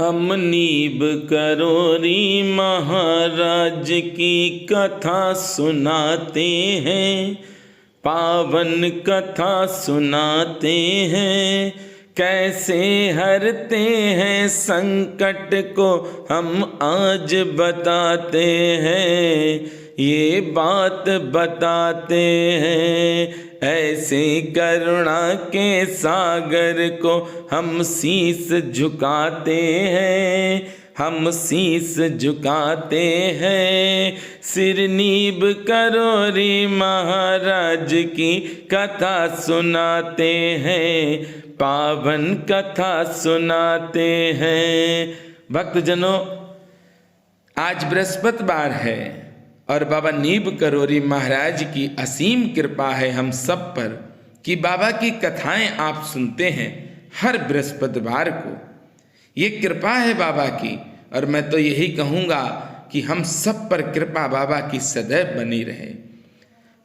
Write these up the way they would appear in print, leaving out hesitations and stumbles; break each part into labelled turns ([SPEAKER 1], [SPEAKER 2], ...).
[SPEAKER 1] हम नीब करोरी महाराज की कथा सुनाते हैं, पावन कथा सुनाते हैं। कैसे हरते हैं संकट को हम आज बताते हैं, ये बात बताते हैं। ऐसे करुणा के सागर को हम शीस झुकाते हैं, हम शीस झुकाते हैं। सिर नीब करोरी महाराज की कथा सुनाते हैं, पावन कथा सुनाते हैं। भक्तजनों, आज बृहस्पतिवार है और बाबा नीब करोरी महाराज की असीम कृपा है हम सब पर कि बाबा की कथाएं आप सुनते हैं हर बृहस्पतिवार को। ये कृपा है बाबा की, और मैं तो यही कहूँगा कि हम सब पर कृपा बाबा की सदैव बनी रहे।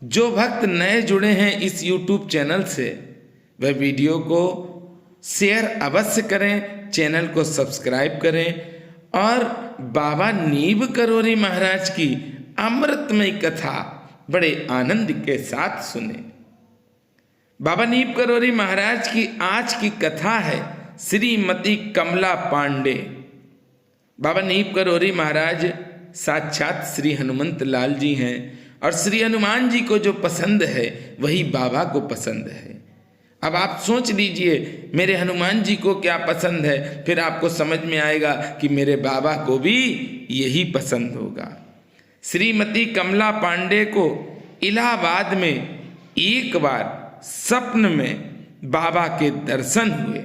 [SPEAKER 1] जो भक्त नए जुड़े हैं इस YouTube चैनल से, वह वीडियो को शेयर अवश्य करें, चैनल को सब्सक्राइब करें और बाबा नीब करोरी महाराज की अमृतमय कथा बड़े आनंद के साथ सुने। बाबा नीब करोरी महाराज की आज की कथा है श्रीमती कमला पांडे। बाबा नीब करोरी महाराज साक्षात श्री हनुमंत लाल जी हैं, और श्री हनुमान जी को जो पसंद है वही बाबा को पसंद है। अब आप सोच लीजिए मेरे हनुमान जी को क्या पसंद है, फिर आपको समझ में आएगा कि मेरे बाबा को भी यही पसंद होगा। श्रीमती कमला पांडे को इलाहाबाद में एक बार स्वप्न में बाबा के दर्शन हुए।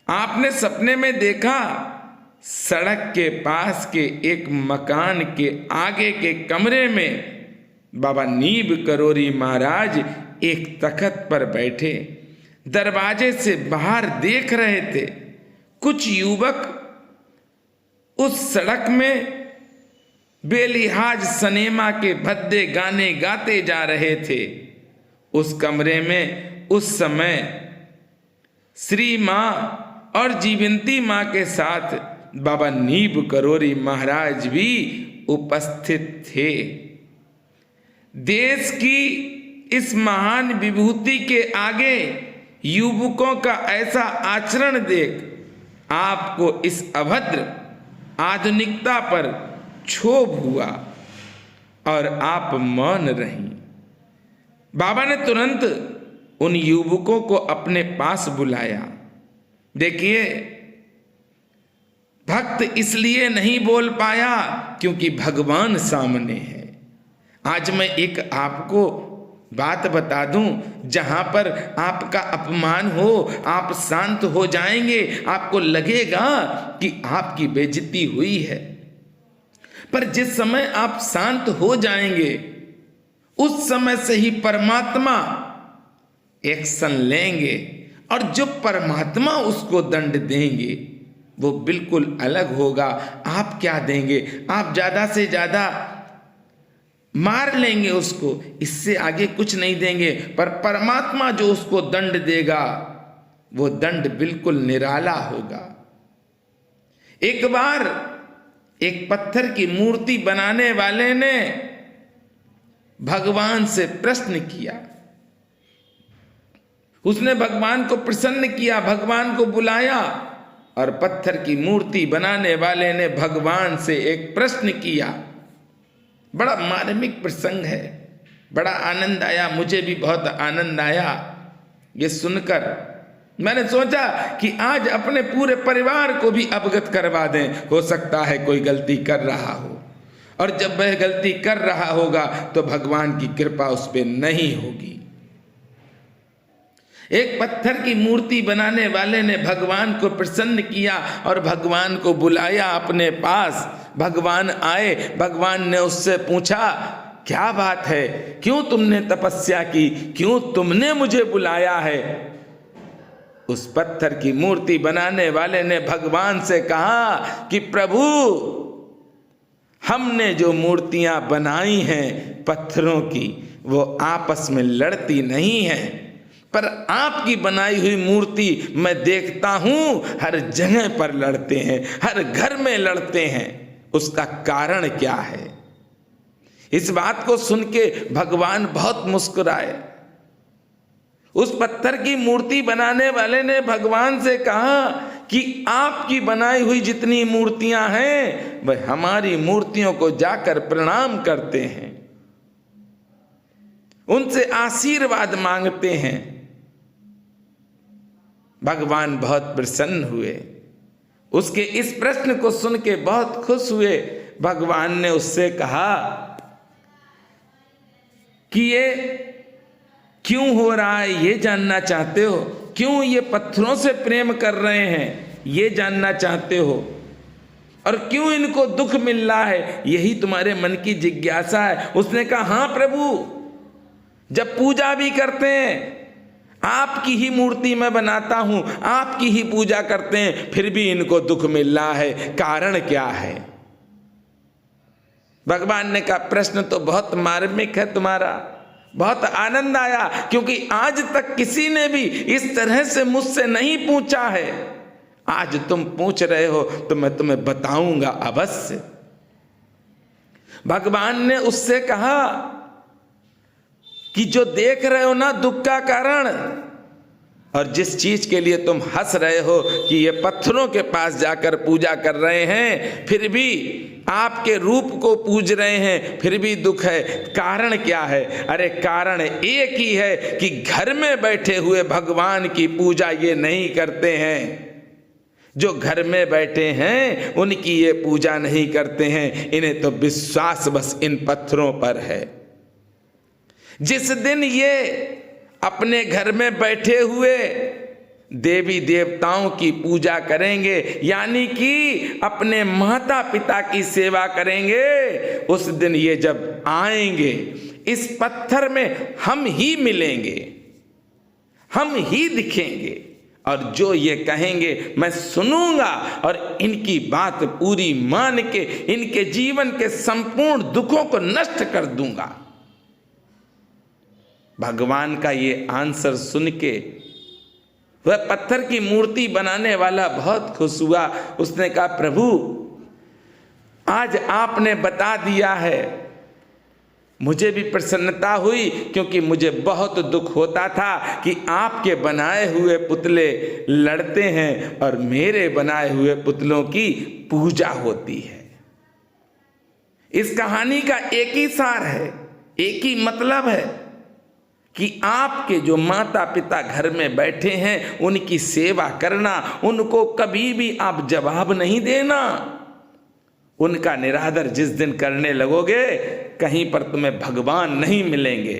[SPEAKER 1] आपने सपने में देखा सड़क के पास के एक मकान के आगे के कमरे में बाबा नीब करोरी महाराज एक तख्त पर बैठे दरवाजे से बाहर देख रहे थे। कुछ युवक उस सड़क में बेलिहाज सनेमा के भद्दे गाने गाते जा रहे थे। उस कमरे में उस समय श्री माँ और जीवंती माँ के साथ बाबा नीब करोरी महाराज भी उपस्थित थे। देश की इस महान विभूति के आगे युवकों का ऐसा आचरण देख आपको इस अभद्र आधुनिकता पर क्षोभ हुआ और आप मौन रहीं। बाबा ने तुरंत उन युवकों को अपने पास बुलाया। देखिए, भक्त इसलिए नहीं बोल पाया क्योंकि भगवान सामने है। आज मैं एक आपको बात बता दूं, जहां पर आपका अपमान हो आप शांत हो जाएंगे, आपको लगेगा कि आपकी बेइज्जती हुई है। पर जिस समय आप शांत हो जाएंगे उस समय से ही परमात्मा एक्शन लेंगे, और जो परमात्मा उसको दंड देंगे वो बिल्कुल अलग होगा। आप क्या देंगे? आप ज्यादा से ज्यादा मार लेंगे उसको, इससे आगे कुछ नहीं देंगे। पर परमात्मा जो उसको दंड देगा वो दंड बिल्कुल निराला होगा। एक बार एक पत्थर की मूर्ति बनाने वाले ने भगवान से प्रश्न किया। उसने भगवान को प्रसन्न किया, भगवान को बुलाया, और पत्थर की मूर्ति बनाने वाले ने भगवान से एक प्रश्न किया। बड़ा मार्मिक प्रसंग है, बड़ा आनंद आया, मुझे भी बहुत आनंद आया ये सुनकर। मैंने सोचा कि आज अपने पूरे परिवार को भी अवगत करवा दें। हो सकता है कोई गलती कर रहा हो, और जब वह गलती कर रहा होगा तो भगवान की कृपा उस पर नहीं होगी। एक पत्थर की मूर्ति बनाने वाले ने भगवान को प्रसन्न किया और भगवान को बुलाया अपने पास। भगवान आए, भगवान ने उससे पूछा, क्या बात है, क्यों तुमने तपस्या की, क्यों तुमने मुझे बुलाया है? उस पत्थर की मूर्ति बनाने वाले ने भगवान से कहा कि प्रभु, हमने जो मूर्तियां बनाई हैं पत्थरों की, वो आपस में लड़ती नहीं हैं। पर आपकी बनाई हुई मूर्ति मैं देखता हूं हर जगह पर लड़ते हैं, हर घर में लड़ते हैं। उसका कारण क्या है? इस बात को सुन के भगवान बहुत मुस्कुराए। उस पत्थर की मूर्ति बनाने वाले ने भगवान से कहा कि आपकी बनाई हुई जितनी मूर्तियां हैं वह हमारी मूर्तियों को जाकर प्रणाम करते हैं, उनसे आशीर्वाद मांगते हैं। भगवान बहुत प्रसन्न हुए, उसके इस प्रश्न को सुन के बहुत खुश हुए। भगवान ने उससे कहा कि ये क्यों हो रहा है ये जानना चाहते हो? क्यों ये पत्थरों से प्रेम कर रहे हैं ये जानना चाहते हो? और क्यों इनको दुख मिल रहा है यही तुम्हारे मन की जिज्ञासा है? उसने कहा हाँ प्रभु, जब पूजा भी करते हैं आपकी ही मूर्ति मैं बनाता हूं, आपकी ही पूजा करते हैं, फिर भी इनको दुख मिल रहा है, कारण क्या है? भगवान ने कहा प्रश्न तो बहुत मार्मिक है तुम्हारा, बहुत आनंद आया, क्योंकि आज तक किसी ने भी इस तरह से मुझसे नहीं पूछा है। आज तुम पूछ रहे हो तो मैं तुम्हें बताऊंगा अवश्य। भगवान ने उससे कहा कि जो देख रहे हो ना दुख का कारण, और जिस चीज के लिए तुम हंस रहे हो कि ये पत्थरों के पास जाकर पूजा कर रहे हैं, फिर भी आपके रूप को पूज रहे हैं, फिर भी दुख है, कारण क्या है? अरे कारण एक ही है कि घर में बैठे हुए भगवान की पूजा ये नहीं करते हैं। जो घर में बैठे हैं उनकी ये पूजा नहीं करते हैं, इन्हें तो विश्वास बस इन पत्थरों पर है। जिस दिन ये अपने घर में बैठे हुए देवी देवताओं की पूजा करेंगे, यानी कि अपने माता पिता की सेवा करेंगे, उस दिन ये जब आएंगे इस पत्थर में हम ही मिलेंगे, हम ही दिखेंगे, और जो ये कहेंगे मैं सुनूंगा और इनकी बात पूरी मान के इनके जीवन के संपूर्ण दुखों को नष्ट कर दूंगा। भगवान का ये आंसर सुन के वह पत्थर की मूर्ति बनाने वाला बहुत खुश हुआ। उसने कहा प्रभु, आज आपने बता दिया है, मुझे भी प्रसन्नता हुई, क्योंकि मुझे बहुत दुख होता था कि आपके बनाए हुए पुतले लड़ते हैं और मेरे बनाए हुए पुतलों की पूजा होती है। इस कहानी का एक ही सार है, एक ही मतलब है कि आपके जो माता पिता घर में बैठे हैं उनकी सेवा करना, उनको कभी भी आप जवाब नहीं देना। उनका निरादर जिस दिन करने लगोगे कहीं पर तुम्हें भगवान नहीं मिलेंगे।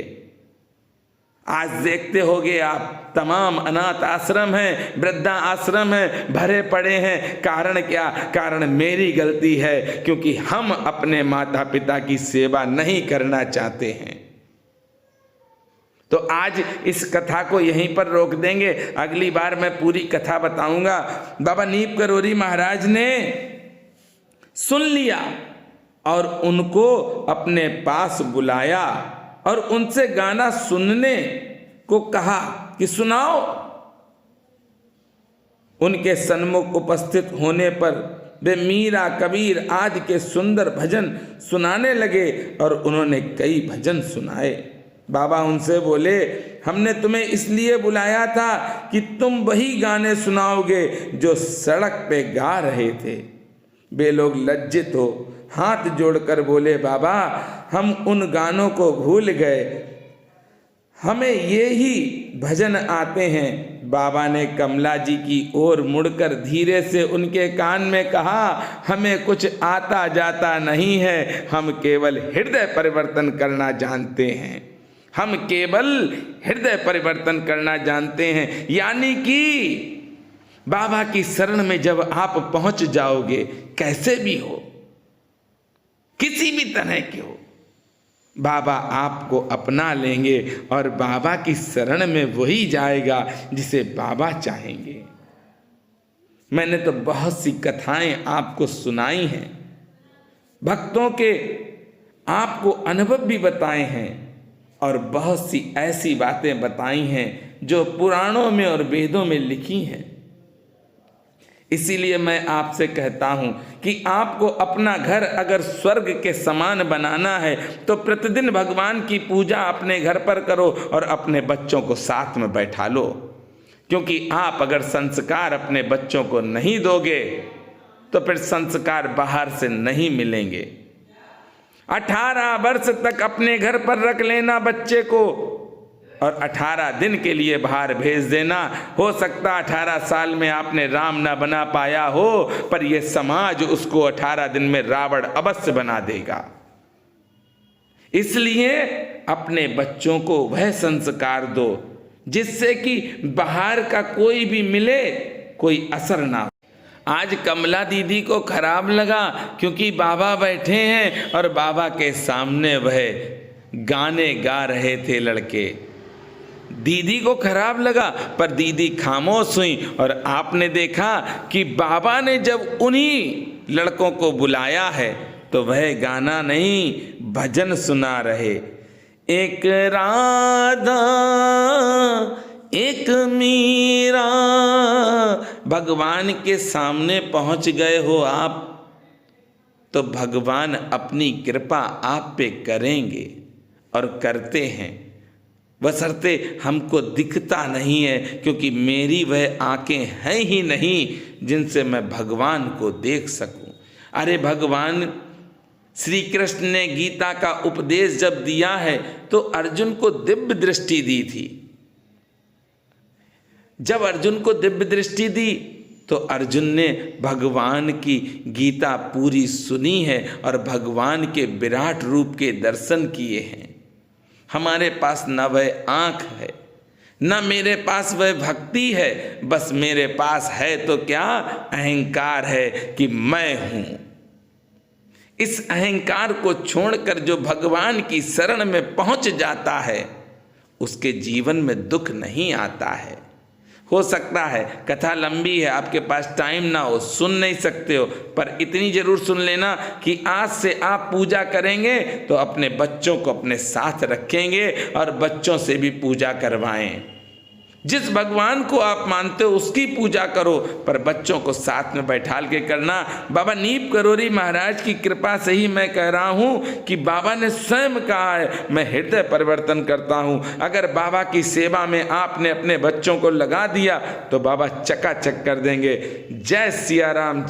[SPEAKER 1] आज देखते होगे आप तमाम अनाथ आश्रम हैं, वृद्धा आश्रम हैं, भरे पड़े हैं। कारण क्या? कारण मेरी गलती है, क्योंकि हम अपने माता पिता की सेवा नहीं करना चाहते हैं। तो आज इस कथा को यहीं पर रोक देंगे, अगली बार मैं पूरी कथा बताऊंगा। बाबा नीम करोरी महाराज ने सुन लिया और उनको अपने पास बुलाया और उनसे गाना सुनने को कहा कि सुनाओ। उनके सन्मुख उपस्थित होने पर वे मीरा, कबीर आदि के सुंदर भजन सुनाने लगे और उन्होंने कई भजन सुनाए। बाबा उनसे बोले, हमने तुम्हें इसलिए बुलाया था कि तुम वही गाने सुनाओगे जो सड़क पे गा रहे थे। वे लोग लज्जित हो हाथ जोड़कर बोले, बाबा हम उन गानों को भूल गए, हमें ये ही भजन आते हैं। बाबा ने कमला जी की ओर मुड़कर धीरे से उनके कान में कहा, हमें कुछ आता जाता नहीं है, हम केवल हृदय परिवर्तन करना जानते हैं। हम केवल हृदय परिवर्तन करना जानते हैं, यानी कि बाबा की शरण में जब आप पहुंच जाओगे, कैसे भी हो, किसी भी तरह के हो, बाबा आपको अपना लेंगे और बाबा की शरण में वही जाएगा जिसे बाबा चाहेंगे। मैंने तो बहुत सी कथाएं आपको सुनाई हैं, भक्तों के आपको अनुभव भी बताए हैं और बहुत सी ऐसी बातें बताई हैं जो पुराणों में और वेदों में लिखी हैं। इसीलिए मैं आपसे कहता हूं कि आपको अपना घर अगर स्वर्ग के समान बनाना है तो प्रतिदिन भगवान की पूजा अपने घर पर करो और अपने बच्चों को साथ में बैठा लो, क्योंकि आप अगर संस्कार अपने बच्चों को नहीं दोगे तो फिर संस्कार बाहर से नहीं मिलेंगे। 18 वर्ष तक अपने घर पर रख लेना बच्चे को और 18 दिन के लिए बाहर भेज देना। हो सकता 18 साल में आपने राम ना बना पाया हो, पर यह समाज उसको 18 दिन में रावण अवश्य बना देगा। इसलिए अपने बच्चों को वह संस्कार दो जिससे कि बाहर का कोई भी मिले कोई असर ना हो। आज कमला दीदी को खराब लगा क्योंकि बाबा बैठे हैं और बाबा के सामने वह गाने गा रहे थे लड़के। दीदी को खराब लगा, पर दीदी खामोश हुई और आपने देखा कि बाबा ने जब उन्हीं लड़कों को बुलाया है तो वह गाना नहीं भजन सुना रहे। एक राधा एक मीरा, भगवान के सामने पहुंच गए हो आप तो भगवान अपनी कृपा आप पे करेंगे और करते हैं, बशर्ते हमको दिखता नहीं है, क्योंकि मेरी वह आंखें हैं ही नहीं जिनसे मैं भगवान को देख सकूं। अरे भगवान श्री कृष्ण ने गीता का उपदेश जब दिया है तो अर्जुन को दिव्य दृष्टि दी थी। जब अर्जुन को दिव्य दृष्टि दी तो अर्जुन ने भगवान की गीता पूरी सुनी है और भगवान के विराट रूप के दर्शन किए हैं। हमारे पास न वह आँख है न मेरे पास वह भक्ति है, बस मेरे पास है तो क्या अहंकार है कि मैं हूँ। इस अहंकार को छोड़कर जो भगवान की शरण में पहुँच जाता है उसके जीवन में दुख नहीं आता है। हो सकता है कथा लंबी है, आपके पास टाइम ना हो, सुन नहीं सकते हो, पर इतनी जरूर सुन लेना कि आज से आप पूजा करेंगे तो अपने बच्चों को अपने साथ रखेंगे और बच्चों से भी पूजा करवाएं। जिस भगवान को आप मानते हो उसकी पूजा करो, पर बच्चों को साथ में बैठाल के करना। बाबा नीप करोरी महाराज की कृपा से ही मैं कह रहा हूँ कि बाबा ने स्वयं कहा है मैं हृदय परिवर्तन करता हूँ। अगर बाबा की सेवा में आपने अपने बच्चों को लगा दिया तो बाबा चकाचक कर देंगे। जय सिया राम।